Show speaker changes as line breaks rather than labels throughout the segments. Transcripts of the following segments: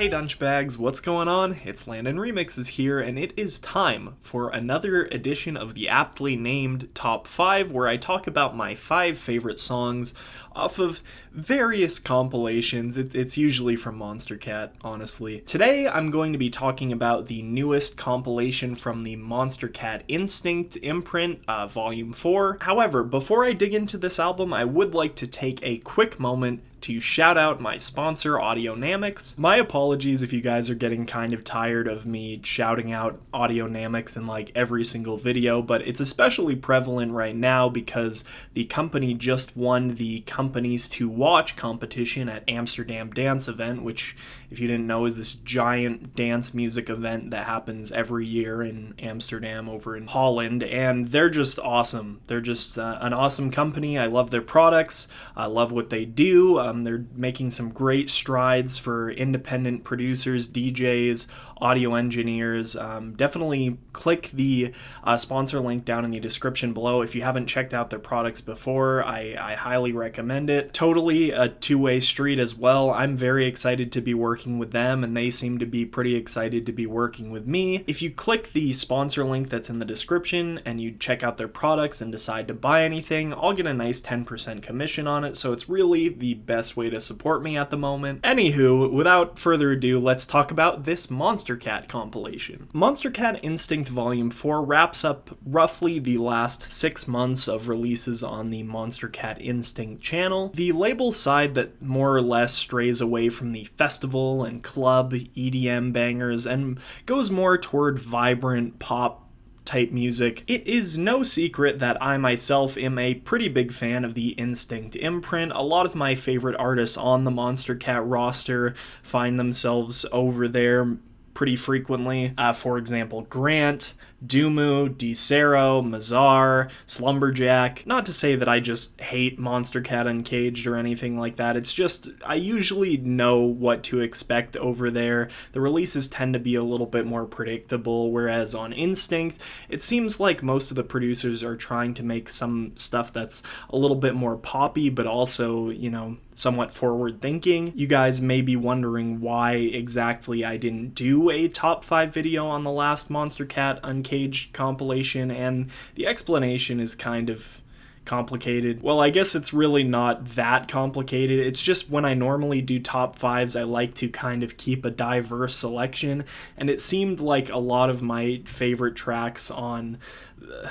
Hey Dunchbags, what's going on? It's Landon Remixes here, and it is time for another edition of the aptly named Top 5, where I talk about my 5 favorite songs off of various compilations. It's usually from Monstercat, honestly. Today, I'm going to be talking about the newest compilation from the Monstercat Instinct imprint, Volume 4. However, before I dig into this album, I would like to take a quick moment to shout out my sponsor, Audionamics. My apologies if you guys are getting kind of tired of me shouting out Audionamics in like every single video, but it's especially prevalent right now because the company just won the Companies to Watch competition at Amsterdam Dance Event, which, if you didn't know, is this giant dance music event that happens every year in Amsterdam over in Holland, and they're just awesome. They're just an awesome company. I love their products. I love what they do. They're making some great strides for independent producers, DJs, audio engineers. Definitely click the sponsor link down in the description below. If you haven't checked out their products before, I highly recommend it. Totally a two-way street as well. I'm very excited to be working with them, and they seem to be pretty excited to be working with me. If you click the sponsor link that's in the description and you check out their products and decide to buy anything, I'll get a nice 10% commission on it, so it's really the best way to support me at the moment. Anywho, without further ado, let's talk about this Monstercat compilation. Monstercat Instinct Volume 4 wraps up roughly the last 6 months of releases on the Monstercat Instinct channel. The label side that more or less strays away from the festival and club EDM bangers and goes more toward vibrant pop type music. It is no secret that I myself am a pretty big fan of the Instinct imprint. A lot of my favorite artists on the Monstercat roster find themselves over there pretty frequently. For example, Grant, Dumu, Dicero, Mazar, Slumberjack. Not to say that I just hate Monstercat Uncaged or anything like that, it's just I usually know what to expect over there. The releases tend to be a little bit more predictable, whereas on Instinct, it seems like most of the producers are trying to make some stuff that's a little bit more poppy, but also, you know, somewhat forward-thinking. You guys may be wondering why exactly I didn't do a top 5 video on the last Monstercat Uncaged compilation, and the explanation is kind of complicated. Well, I guess it's really not that complicated. It's just when I normally do top 5s, I like to kind of keep a diverse selection, and it seemed like a lot of my favorite tracks on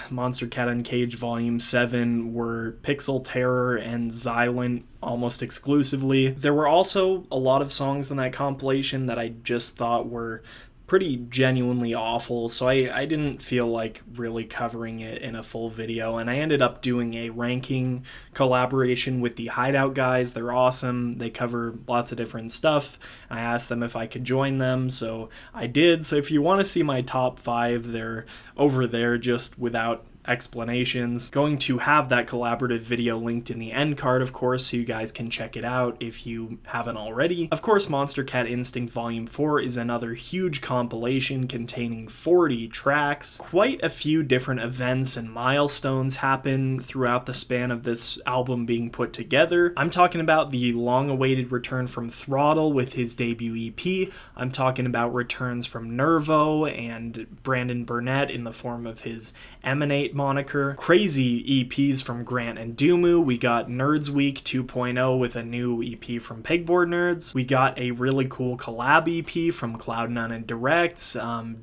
Monstercat Uncaged Volume 7 were Pixel Terror and Xylent almost exclusively. There were also a lot of songs in that compilation that I just thought were pretty genuinely awful, so I didn't feel like really covering it in a full video, and I ended up doing a ranking collaboration with the Hideout guys. They're awesome. They cover lots of different stuff. I asked them if I could join them, so I did. So if you want to see my top 5, they're over there just without explanations. Going to have that collaborative video linked in the end card, of course, so you guys can check it out if you haven't already. Of course, Monstercat Instinct Volume 4 is another huge compilation containing 40 tracks. Quite a few different events and milestones happen throughout the span of this album being put together. I'm talking about the long-awaited return from Throttle with his debut EP. I'm talking about returns from Nervo and Brandon Burnett in the form of his Emanate moniker. Crazy EPs from Grant and Dumu. We got Nerds Week 2.0 with a new EP from Pegboard Nerds. We got a really cool collab EP from Cloud9 and Direct.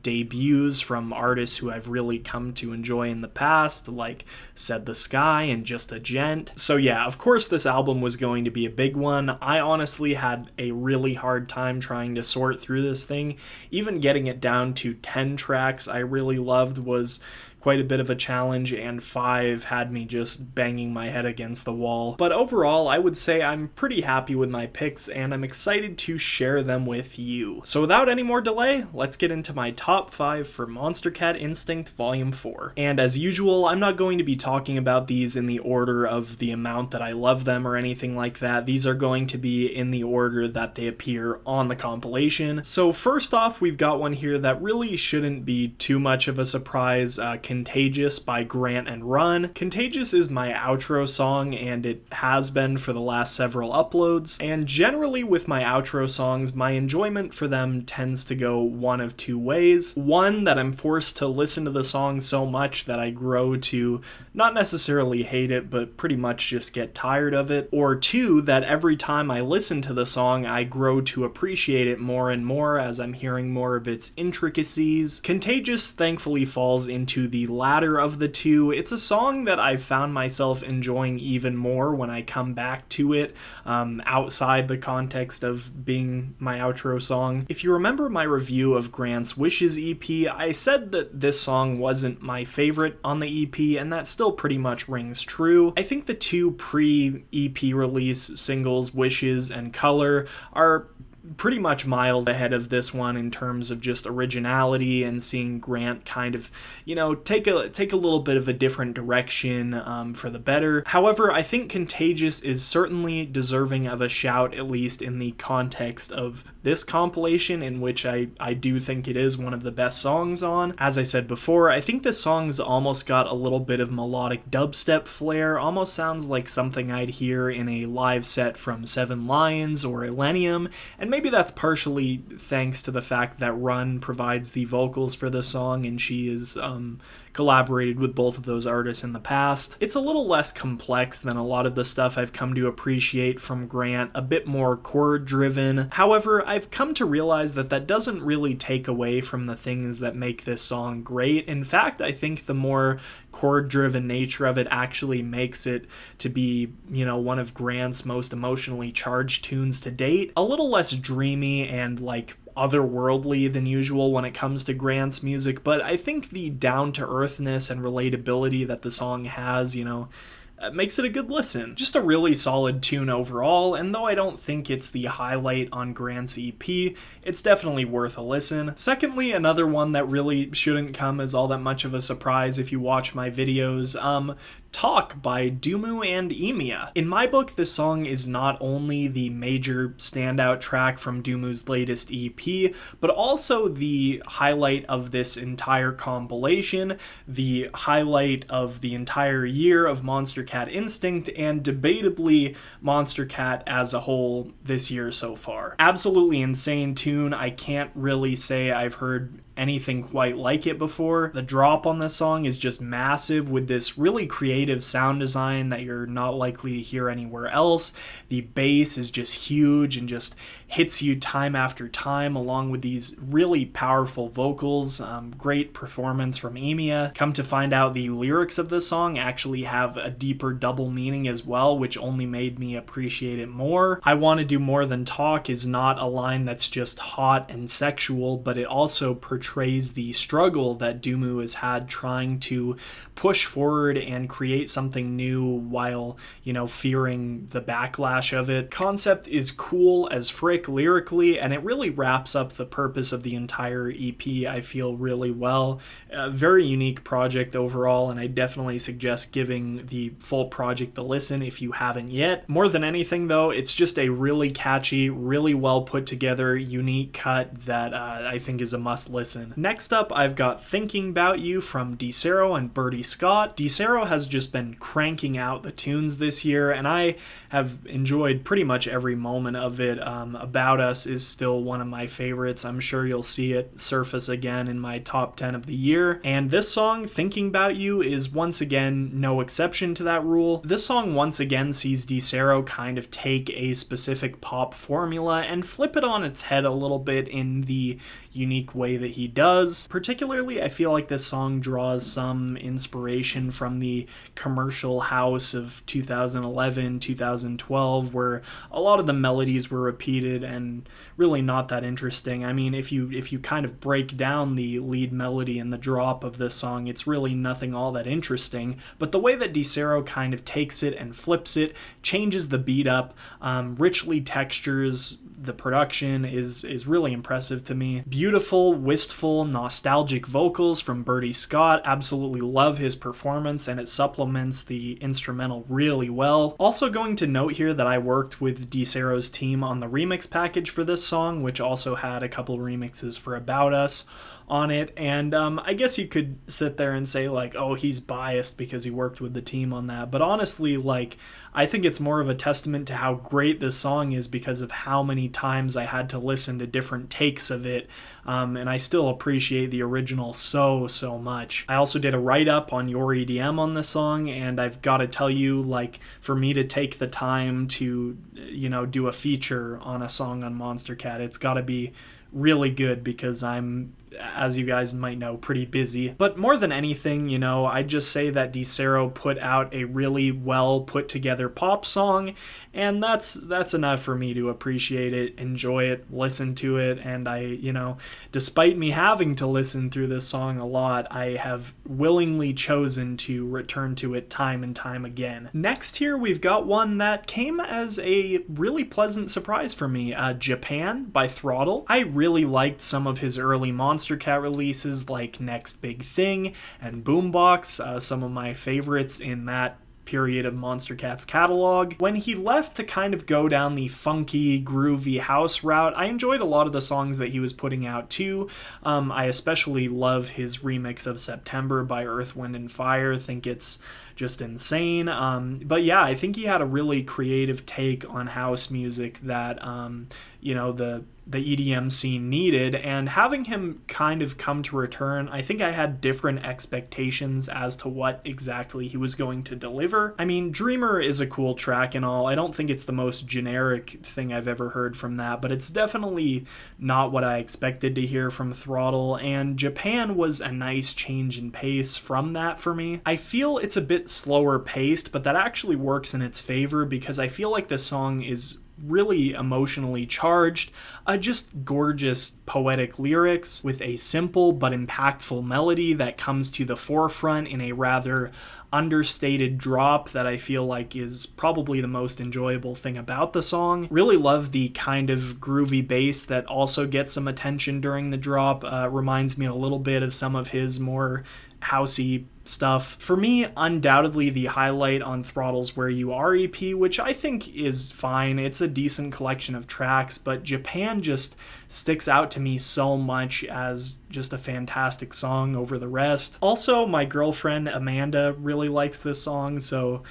Debuts from artists who I've really come to enjoy in the past, like Said the Sky and Just a Gent. So yeah, of course this album was going to be a big one. I honestly had a really hard time trying to sort through this thing. Even getting it down to 10 tracks I really loved was quite a bit of a challenge, and 5 had me just banging my head against the wall. But overall, I would say I'm pretty happy with my picks, and I'm excited to share them with you. So without any more delay, let's get into my top 5 for Monstercat Instinct Volume 4. And as usual, I'm not going to be talking about these in the order of the amount that I love them or anything like that. These are going to be in the order that they appear on the compilation. So first off, we've got one here that really shouldn't be too much of a surprise. Contagious by Grant and Run. Contagious is my outro song, and it has been for the last several uploads, and generally with my outro songs, my enjoyment for them tends to go one of two ways. One, that I'm forced to listen to the song so much that I grow to not necessarily hate it, but pretty much just get tired of it. Or two, that every time I listen to the song, I grow to appreciate it more and more as I'm hearing more of its intricacies. Contagious thankfully falls into the latter of the two. It's a song that I've found myself enjoying even more when I come back to it, outside the context of being my outro song. If you remember my review of Grant's Wishes EP, I said that this song wasn't my favorite on the EP, and that still pretty much rings true. I think the two pre-EP release singles, Wishes and Color, are pretty much miles ahead of this one in terms of just originality and seeing Grant kind of, take a little bit of a different direction for the better. However, I think Contagious is certainly deserving of a shout, at least in the context of this compilation, in which I do think it is one of the best songs on. As I said before, I think this song's almost got a little bit of melodic dubstep flair, almost sounds like something I'd hear in a live set from Seven Lions or Illenium, and maybe that's partially thanks to the fact that Run provides the vocals for the song, and she is collaborated with both of those artists in the past. It's a little less complex than a lot of the stuff I've come to appreciate from Grant, a bit more chord driven. However, I've come to realize that that doesn't really take away from the things that make this song great. In fact, I think the more chord driven nature of it actually makes it to be, one of Grant's most emotionally charged tunes to date. A little less dreamy and otherworldly than usual when it comes to Grant's music, but I think the down-to-earthness and relatability that the song has, makes it a good listen. Just a really solid tune overall, and though I don't think it's the highlight on Grant's EP, it's definitely worth a listen. Secondly, another one that really shouldn't come as all that much of a surprise if you watch my videos, Talk by Dumu and Emiya. In my book, this song is not only the major standout track from Dumu's latest EP, but also the highlight of this entire compilation, the highlight of the entire year of Monstercat Instinct, and debatably Monstercat as a whole this year so far. Absolutely insane tune. I can't really say I've heard anything quite like it before. The drop on this song is just massive, with this really creative sound design that you're not likely to hear anywhere else. The bass is just huge and just hits you time after time, along with these really powerful vocals. Great performance from Emiya. Come to find out, the lyrics of this song actually have a deeper double meaning as well, which only made me appreciate it more. I want to do more than talk is not a line that's just hot and sexual, but it also portrays the struggle that Dumu has had trying to push forward and create something new while, fearing the backlash of it. Concept is cool as frick lyrically, and it really wraps up the purpose of the entire EP, I feel, really well. A very unique project overall, and I definitely suggest giving the full project a listen if you haven't yet. More than anything, though, it's just a really catchy, really well put together, unique cut that I think is a must listen. Next up, I've got Thinking About You from DeCero and Bertie Scott. DeCero has just been cranking out the tunes this year, and I have enjoyed pretty much every moment of it. About Us is still one of my favorites. I'm sure you'll see it surface again in my top 10 of the year. And this song, Thinking About You, is once again no exception to that rule. This song once again sees DeCero kind of take a specific pop formula and flip it on its head a little bit in the unique way that he does. Particularly, I feel like this song draws some inspiration from the commercial house of 2011, 2012, where a lot of the melodies were repeated and really not that interesting. I mean, if you kind of break down the lead melody and the drop of this song, it's really nothing all that interesting, but the way that DeCero kind of takes it and flips it, changes the beat up, richly textures the production is really impressive to me. Beautiful, wistful, nostalgic vocals from Bertie Scott. Absolutely love his performance, and it supplements the instrumental really well. Also going to note here that I worked with DeCero's team on the remix package for this song, which also had a couple remixes for About Us. on it. And I guess you could sit there and say like, oh, he's biased because he worked with the team on that. But honestly, like, I think it's more of a testament to how great this song is because of how many times I had to listen to different takes of it. And I still appreciate the original so much. I also did a write-up on Your EDM on this song, and I've got to tell you, like, for me to take the time to, do a feature on a song on Monstercat, it's got to be really good because I'm, as you guys might know, pretty busy. But more than anything, I'd just say that DeCero put out a really well put together pop song, and that's enough for me to appreciate it, enjoy it, listen to it. And I, despite me having to listen through this song a lot, I have willingly chosen to return to it time and time again. Next here, we've got one that came as a really pleasant surprise for me, Japan by Throttle. I really liked some of his early Monstercat releases like Next Big Thing and Boombox, some of my favorites in that period of Monstercat's catalog. When he left to kind of go down the funky, groovy house route, I enjoyed a lot of the songs that he was putting out too. I especially love his remix of September by Earth, Wind and Fire. I think it's just insane. But yeah, I think he had a really creative take on house music that, the EDM scene needed, and having him kind of come to return, I think I had different expectations as to what exactly he was going to deliver. I mean, Dreamer is a cool track and all. I don't think it's the most generic thing I've ever heard from that, but it's definitely not what I expected to hear from Throttle, and Japan was a nice change in pace from that for me. I feel it's a bit slower paced, but that actually works in its favor because I feel like the song is really emotionally charged, just gorgeous poetic lyrics with a simple but impactful melody that comes to the forefront in a rather understated drop that I feel like is probably the most enjoyable thing about the song. Really love the kind of groovy bass that also gets some attention during the drop. Reminds me a little bit of some of his more housey stuff. For me, undoubtedly the highlight on Throttle's Where You Are EP, which I think is fine. It's a decent collection of tracks, but Japan just sticks out to me so much as just a fantastic song over the rest. Also, my girlfriend Amanda really likes this song, so,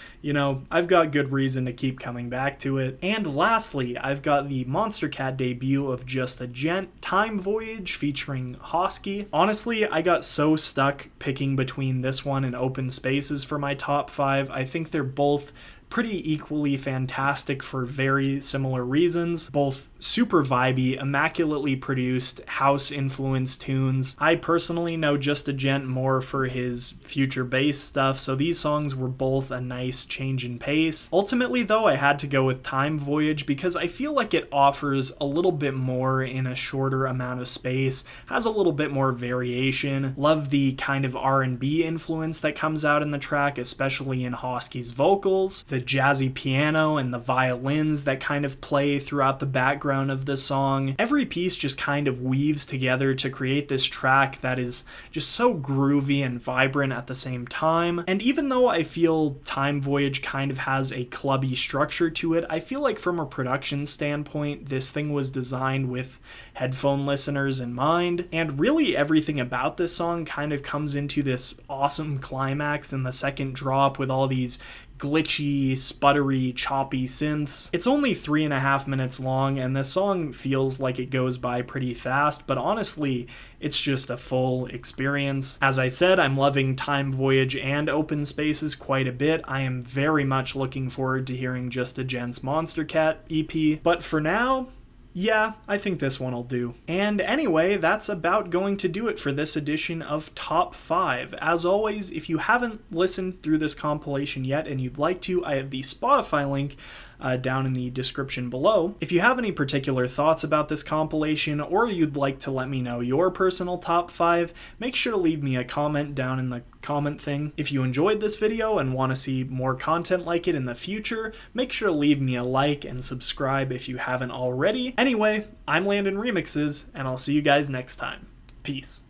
I've got good reason to keep coming back to it. And lastly, I've got the Monstercat debut of Just a Gent, Time Voyage featuring Hosky. Honestly, I got so stuck picking between this one and Open Spaces for my top 5. I think they're both pretty equally fantastic for very similar reasons. Both super vibey, immaculately produced, house-influenced tunes. I personally know Just a Gent more for his future bass stuff, so these songs were both a nice change in pace. Ultimately, though, I had to go with Time Voyage because I feel like it offers a little bit more in a shorter amount of space, has a little bit more variation. Love the kind of R&B influence that comes out in the track, especially in Hosky's vocals. The jazzy piano and the violins that kind of play throughout the background of the song. Every piece just kind of weaves together to create this track that is just so groovy and vibrant at the same time. And even though I feel Time Voyage kind of has a clubby structure to it, I feel like from a production standpoint, this thing was designed with headphone listeners in mind. And really everything about this song kind of comes into this awesome climax in the second drop with all these glitchy, sputtery, choppy synths. It's only 3.5 minutes long, and this song feels like it goes by pretty fast, but honestly, it's just a full experience. As I said, I'm loving Time Voyage and Open Spaces quite a bit. I am very much looking forward to hearing Just a Gent's Monstercat EP, but for now, yeah, I think this one will do. And anyway, that's about going to do it for this edition of Top 5. As always, if you haven't listened through this compilation yet and you'd like to, I have the Spotify link down in the description below. If you have any particular thoughts about this compilation, or you'd like to let me know your personal top 5, make sure to leave me a comment down in the comment thing. If you enjoyed this video and want to see more content like it in the future, make sure to leave me a like and subscribe if you haven't already. Anyway, I'm Landon Remixes, and I'll see you guys next time. Peace.